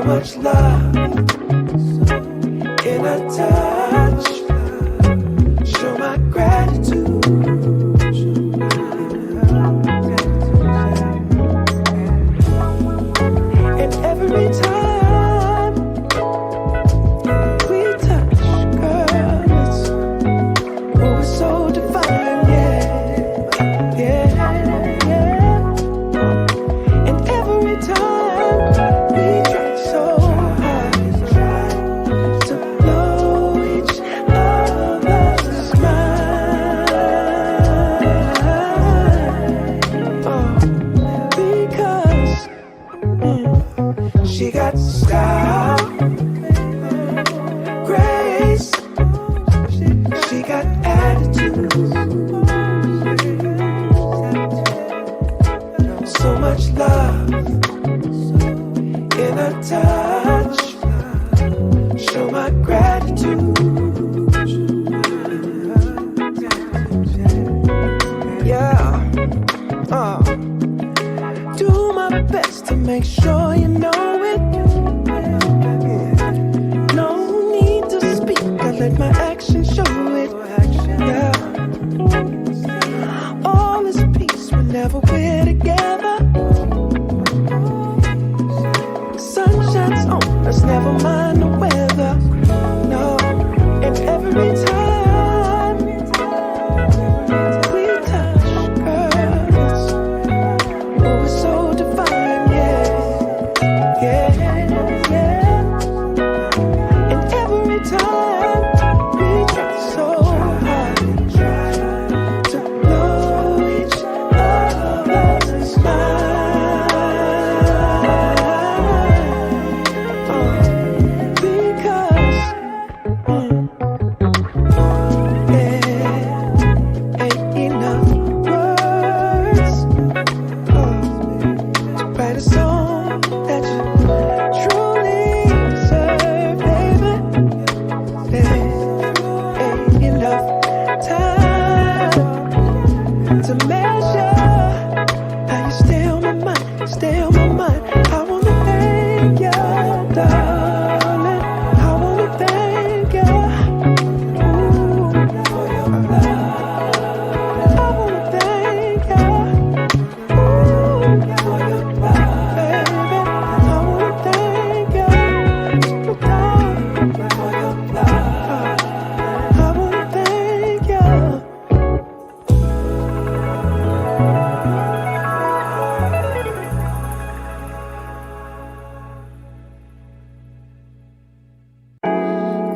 much love in a touch. Show my gratitude. And every time we touch, girl, it's so divine, yeah, yeah, yeah. And every time we try so hard to blow each other's mind, because she got style, grace, she got attitude. So much love in a touch. Show my gratitude. Yeah. Do my best to make sure you know it. No need to speak, I let my actions show it. Yeah. All is peace whenever we're together. Sun shines on us, never mind the weather. No, and every time we touch, girl, it's so divine, yeah, yeah, yeah. And every time we try so hard to blow each other's mind, because there ain't enough words to write a song that you truly deserve, baby. There ain't enough time to measure how you stay on my mind, stay on my mind. I wanna thank you, darling. I wanna thank you, ooh, for your love. I wanna thank you, ooh, for your love, baby. I wanna thank you, darling, for your love. I wanna thank you.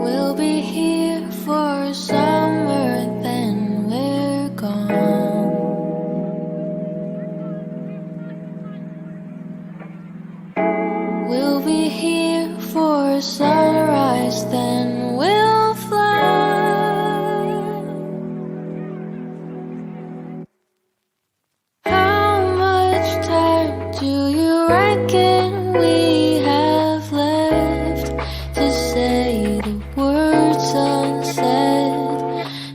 We'll be here for summer, then we're gone. We'll be here for sunrise, then we'll fly. How much time do you reckon we have left to say the words unsaid?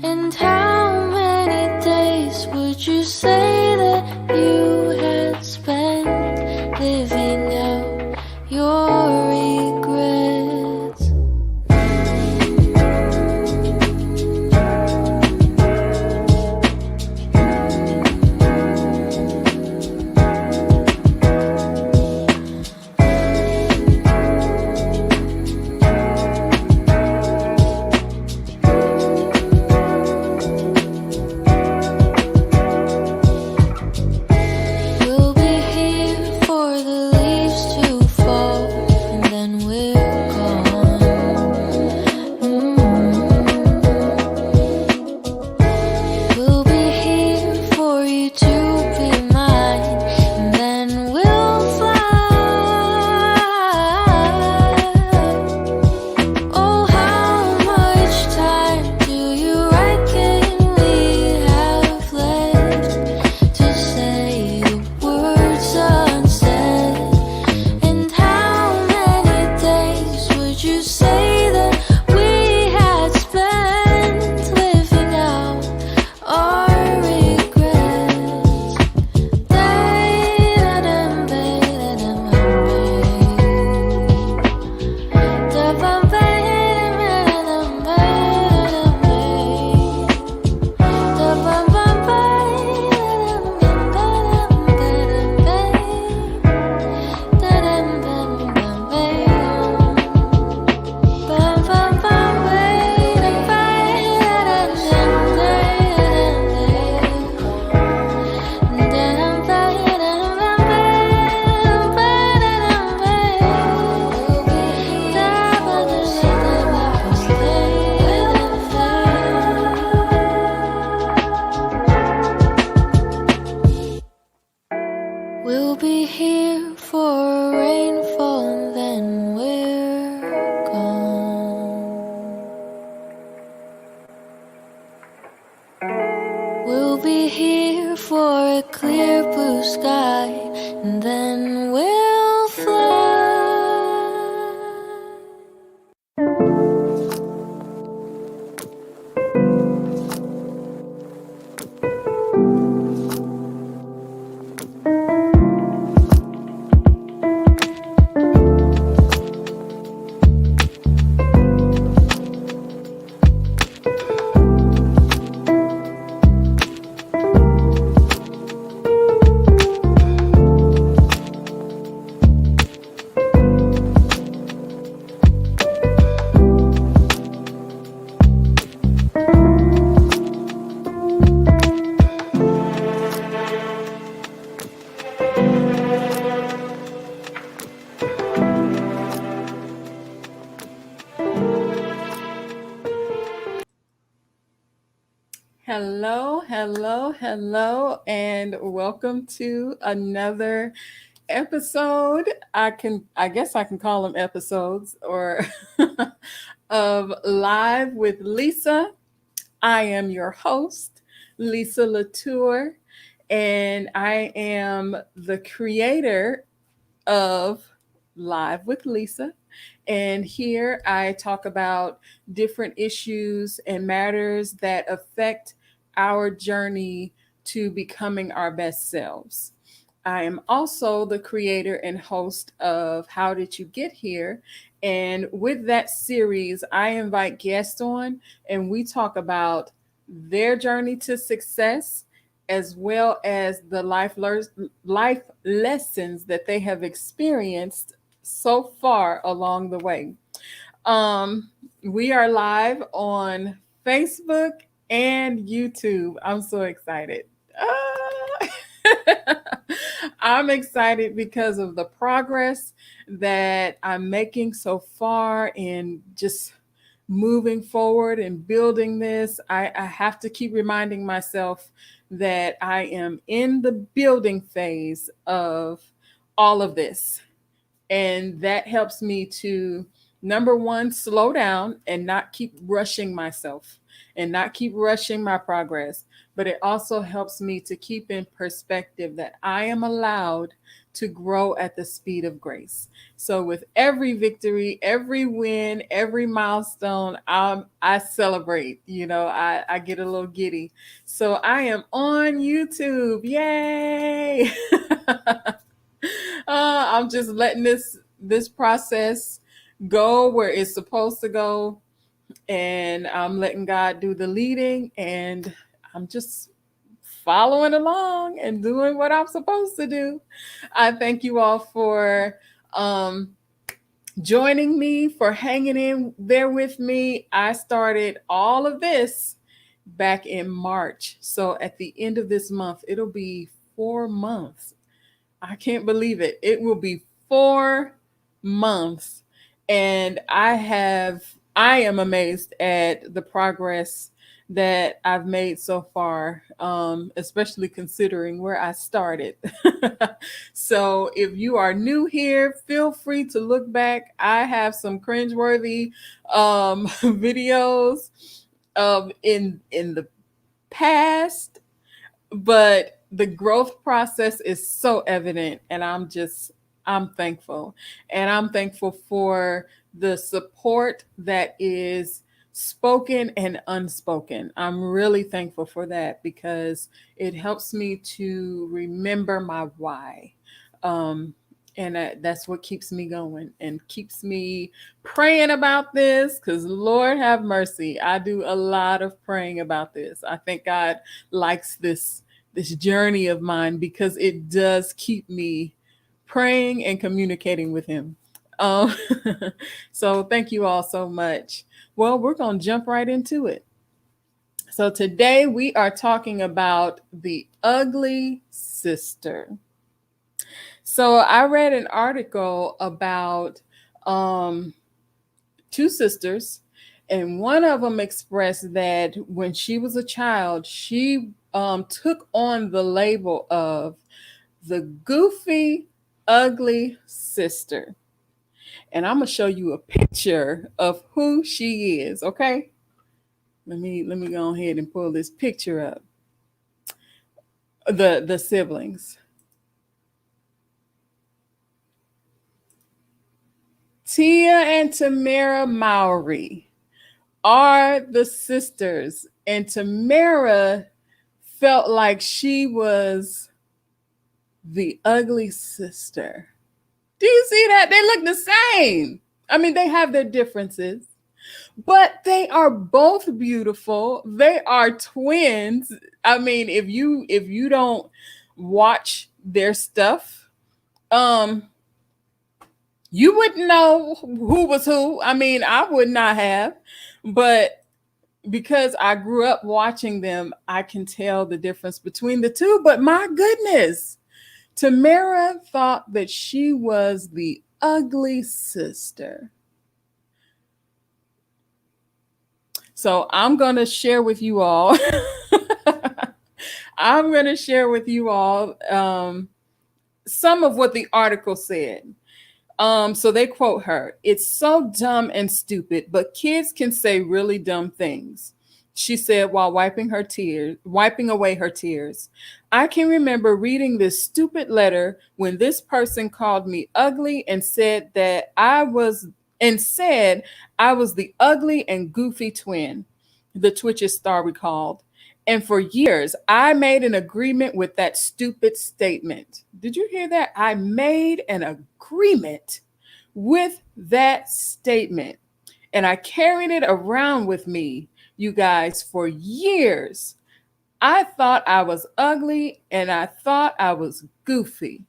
And how many days would you say that you had spent living out your regrets? Hello, hello, hello, and welcome to another episode. I guess I can call them episodes or of Live with Lisa. I am your host, Lisa Latour, and I am the creator of Live with Lisa. And here I talk about different issues and matters that affect our journey to becoming our best selves. I am also the creator and host of How Did You Get Here? And with that series, I invite guests on and we talk about their journey to success as well as the life lessons that they have experienced so far along the way. Um, we are live on Facebook and YouTube. I'm so excited. Ah! I'm excited because of the progress that I'm making so far in just moving forward and building this. I have to keep reminding myself that I am in the building phase of all of this. And that helps me to, number one, slow down and not keep rushing myself and not keep rushing my progress. But it also helps me to keep in perspective that I am allowed to grow at the speed of grace. So with every victory, every win, every milestone, I celebrate. I get a little giddy. So I am on YouTube. Yay! I'm just letting this process go where it's supposed to go, and I'm letting God do the leading, and I'm just following along and doing what I'm supposed to do. I thank you all for um, joining me, for hanging in there with me. I started all of this back in March, so at the end of this month, it'll be 4 months. I can't believe it. It will be 4 months. And I am amazed at the progress that I've made so far, especially considering where I started. So if you are new here, feel free to look back. I have some cringeworthy videos in the past, but the growth process is so evident, and I'm thankful. And I'm thankful for the support that is spoken and unspoken. I'm really thankful for that because it helps me to remember my why. um, and that's what keeps me going and keeps me praying about this, because Lord have mercy, I do a lot of praying about this. I think God likes this journey of mine because it does keep me praying and communicating with him. Um, so thank you all so much. Well, we're going to jump right into it. So today we are talking about the ugly sister. So I read an article about um, two sisters, and one of them expressed that when she was a child, she took on the label of the goofy, ugly sister. And I'm gonna show you a picture of who she is. Okay, let me go ahead and pull this picture up. The siblings, Tia and Tamara Mowry, are the sisters, and Tamara felt like she was the ugly sister. Do you see that? They look the same. I mean, they have their differences, but they are both beautiful. They are twins. I mean, if you don't watch their stuff, um, you wouldn't know who was who. I mean, I would not have, but because I grew up watching them, I can tell the difference between the two. But my goodness, Tamara thought that she was the ugly sister. So I'm going to share with you all I'm going to share with you all some of what the article said. So they quote her: "It's so dumb and stupid, but kids can say really dumb things." She said while wiping away her tears. "I can remember reading this stupid letter when this person called me ugly and said I was the ugly and goofy twin," the Twitches star recalled. "And for years, I made an agreement with that stupid statement." Did you hear that? I made an agreement with that statement. And I carried it around with me, you guys, for years. I thought I was ugly and I thought I was goofy.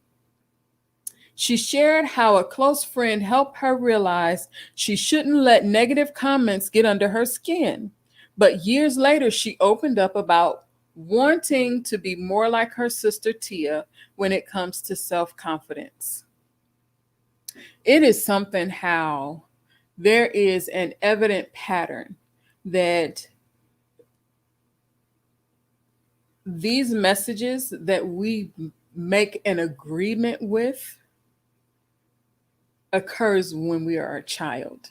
She shared how a close friend helped her realize she shouldn't let negative comments get under her skin. But years later, she opened up about wanting to be more like her sister Tia when it comes to self confidence. It is something how there is an evident pattern that these messages that we make an agreement with occurs when we are a child,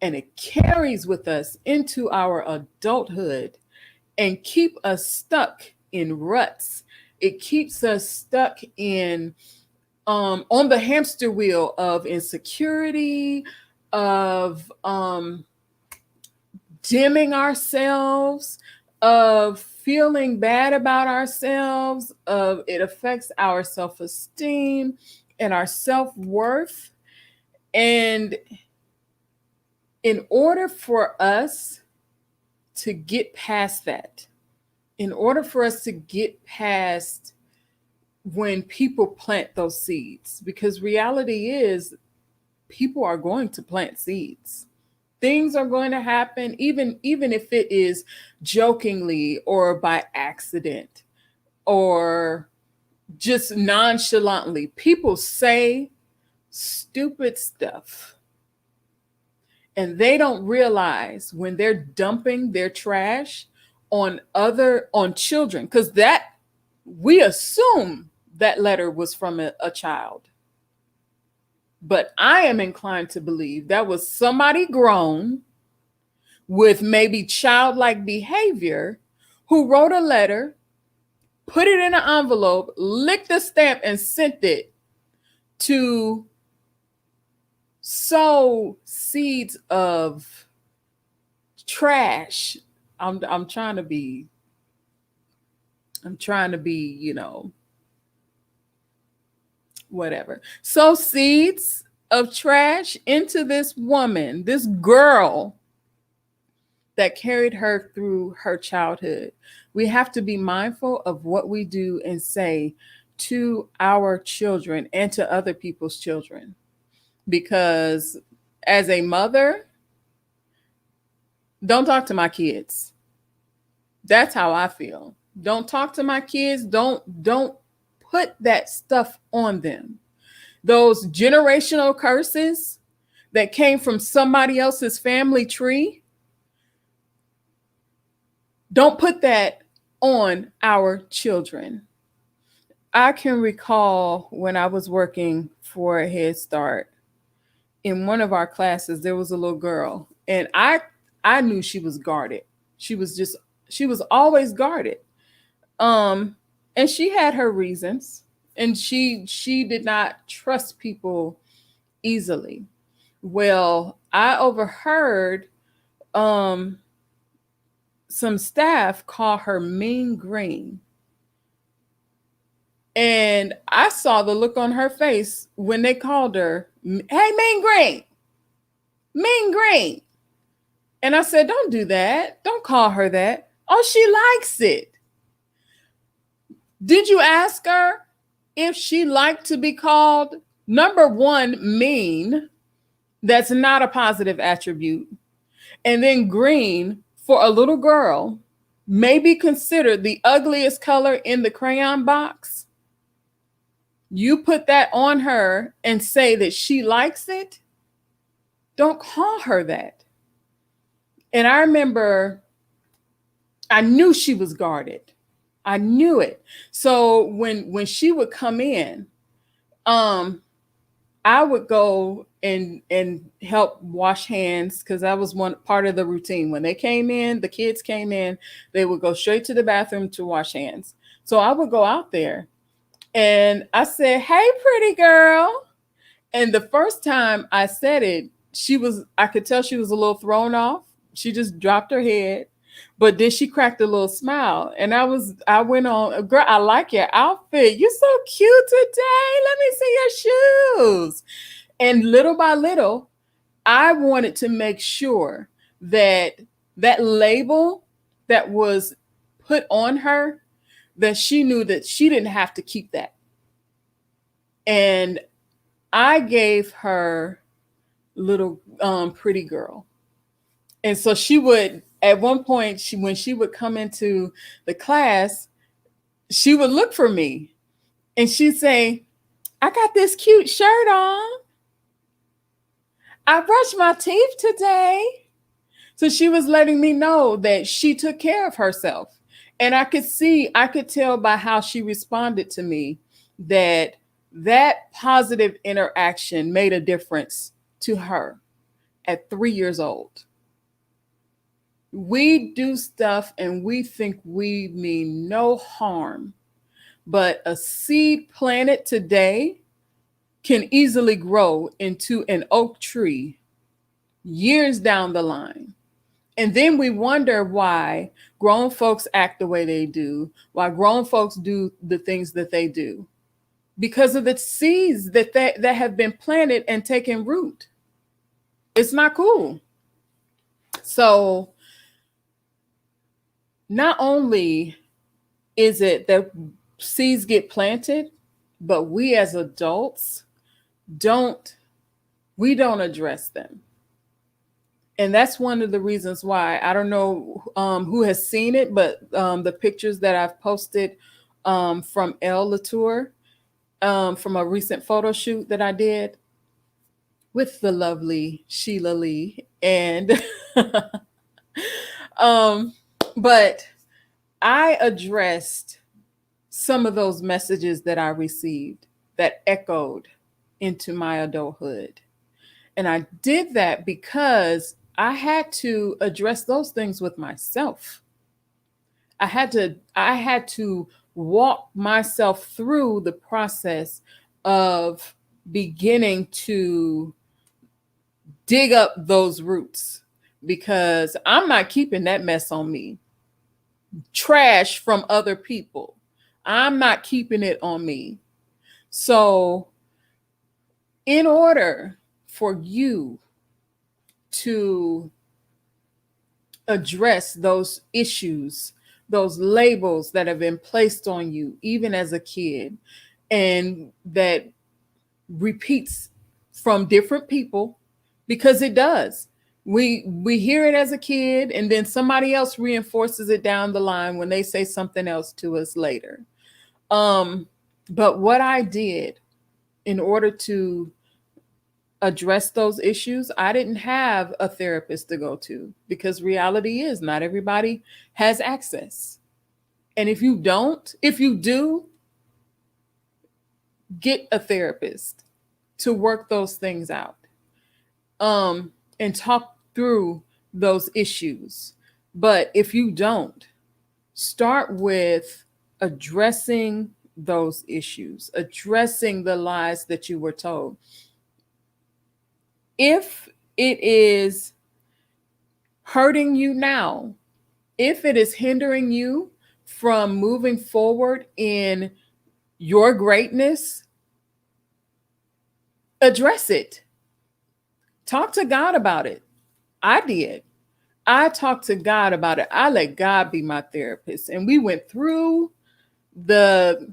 and it carries with us into our adulthood and keep us stuck in ruts. It keeps us stuck in on the hamster wheel of insecurity, of dimming ourselves, of feeling bad about ourselves, of it affects our self-esteem and our self-worth. And in order for us to get past that, in order for us to get past when people plant those seeds, because reality is people are going to plant seeds. Things are going to happen, even if it is jokingly or by accident or just nonchalantly. People say stupid stuff and they don't realize when they're dumping their trash on children, because that we assume that letter was from a child. But I am inclined to believe that was somebody grown with maybe childlike behavior who wrote a letter, put it in an envelope, licked the stamp, and sent it to sow seeds of trash. I'm trying to be, whatever. Sow seeds of trash into this woman, this girl that carried her through her childhood. We have to be mindful of what we do and say to our children and to other people's children. Because as a mother, don't talk to my kids. That's how I feel. Don't talk to my kids. Don't put that stuff on them. Those generational curses that came from somebody else's family tree, don't put that on our children. I can recall when I was working for a Head Start, in one of our classes, there was a little girl, and I knew she was guarded. She was always guarded. And she had her reasons, and she did not trust people easily. Well, I overheard some staff call her Mean Green. And I saw the look on her face when they called her, "Hey, Mean Green, Mean Green." And I said, "Don't do that. Don't call her that. Oh, she likes it." Did you ask her if she liked to be called, number one, mean? That's not a positive attribute. And then green, for a little girl, may be considered the ugliest color in the crayon box. You put that on her and say that she likes it? Don't call her that. And I remember I knew she was guarded. I knew it. So when she would come in, um, I would go and help wash hands because that was one part of the routine. When they came in, the kids came in, they would go straight to the bathroom to wash hands. So I would go out there and I said, "Hey, pretty girl." And the first time I said it, I could tell she was a little thrown off. She just dropped her head, but then she cracked a little smile. And I went on, "Girl, I like your outfit. You're so cute today. Let me see your shoes." And little by little, I wanted to make sure that that label that was put on her, that she knew that she didn't have to keep that. And I gave her little pretty girl. And so she would, at one point, when she would come into the class, she would look for me and she'd say, "I got this cute shirt on. I brushed my teeth today." So she was letting me know that she took care of herself. And I could tell by how she responded to me that that positive interaction made a difference to her at 3 years old. We do stuff and we think we mean no harm, but a seed planted today can easily grow into an oak tree years down the line. And then we wonder why grown folks act the way they do, why grown folks do the things that they do, because of the seeds that have been planted and taken root. It's not cool. So not only is it that seeds get planted, but we as adults don't address them. And that's one of the reasons why. I don't know who has seen it, but the pictures that I've posted from Elle Latour, from a recent photo shoot that I did with the lovely Sheila Lee. And but I addressed some of those messages that I received that echoed into my adulthood. And I did that because I had to address those things with myself. I had to walk myself through the process of beginning to dig up those roots, because I'm not keeping that mess on me. Trash from other people, I'm not keeping it on me. So in order for you to address those issues, those labels that have been placed on you, even as a kid, and that repeats from different people, because it does. We hear it as a kid, and then somebody else reinforces it down the line when they say something else to us later. But what I did in order to address those issues, I didn't have a therapist to go to, because reality is not everybody has access. And if you do, get a therapist to work those things out, and talk through those issues. But if you don't, start with addressing those issues, addressing the lies that you were told. If it is hurting you now, if it is hindering you from moving forward in your greatness, address it. Talk to God about it. I did. I talked to God about it. I let God be my therapist. And we went through the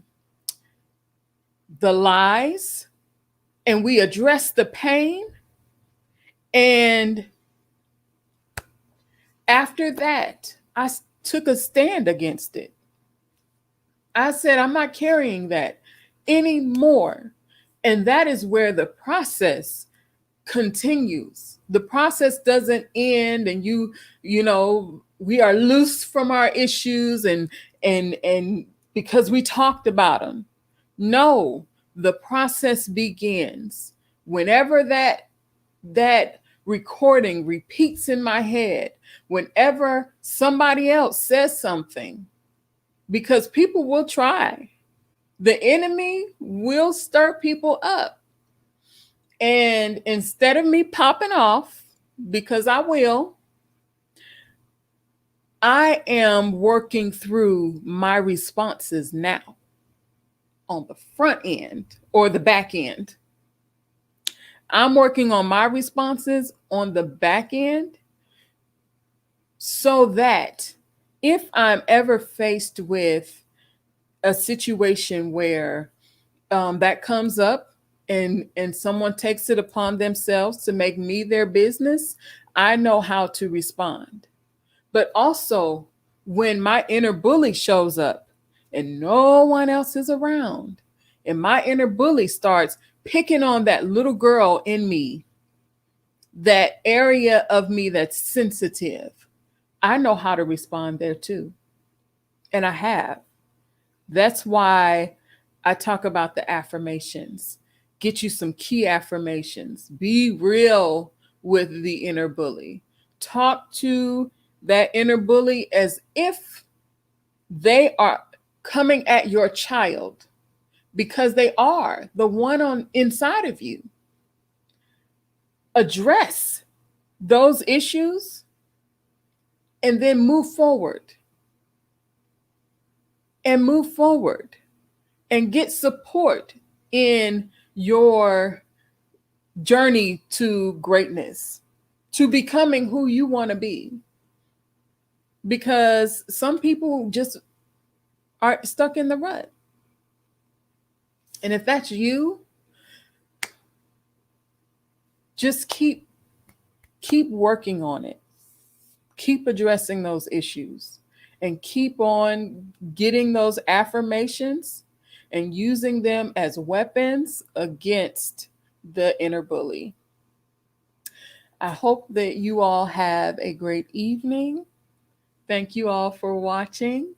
lies, and we addressed the pain. And after that, I took a stand against it. I said, I'm not carrying that anymore. And that is where the process continues. The process doesn't end, and we are loose from our issues, and and because we talked about them. No, the process begins whenever that recording repeats in my head, whenever somebody else says something, because people will try. The enemy will stir people up. And instead of me popping off, because I will, I am working through my responses now on the front end or the back end. I'm working on my responses on the back end so that if I'm ever faced with a situation where that comes up and someone takes it upon themselves to make me their business, I know how to respond. But also, when my inner bully shows up and no one else is around, and my inner bully starts picking on that little girl in me, that area of me that's sensitive, I know how to respond there too. And I have. That's why I talk about the affirmations. Get you some key affirmations. Be real with the inner bully. Talk to that inner bully as if they are coming at your child, because they are the one on inside of you. Address those issues and then move forward and move forward and get support in your journey to greatness, to becoming who you want to be. Because some people just are stuck in the rut. And if that's you, just keep working on it. Keep addressing those issues and keep on getting those affirmations and using them as weapons against the inner bully. I hope that you all have a great evening. Thank you all for watching.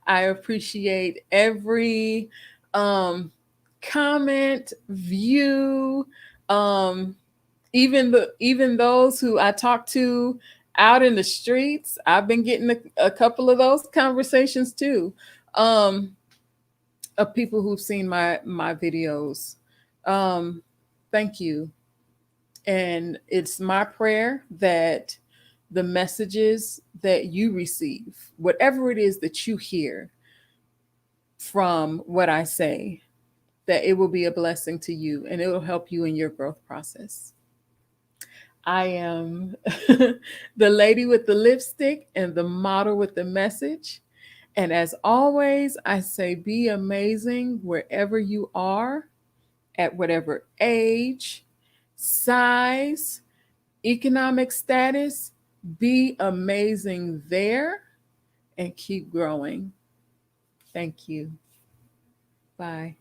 I appreciate every comment, view, um, even those who I talk to out in the streets. I've been getting a couple of those conversations too, of people who've seen my videos. Thank you. And it's my prayer that the messages that you receive, whatever it is that you hear from what I say, that it will be a blessing to you and it will help you in your growth process. I am the lady with the lipstick and the model with the message. And as always, I say be amazing wherever you are, at whatever age, size, economic status. Be amazing there and keep growing. Thank you. Bye.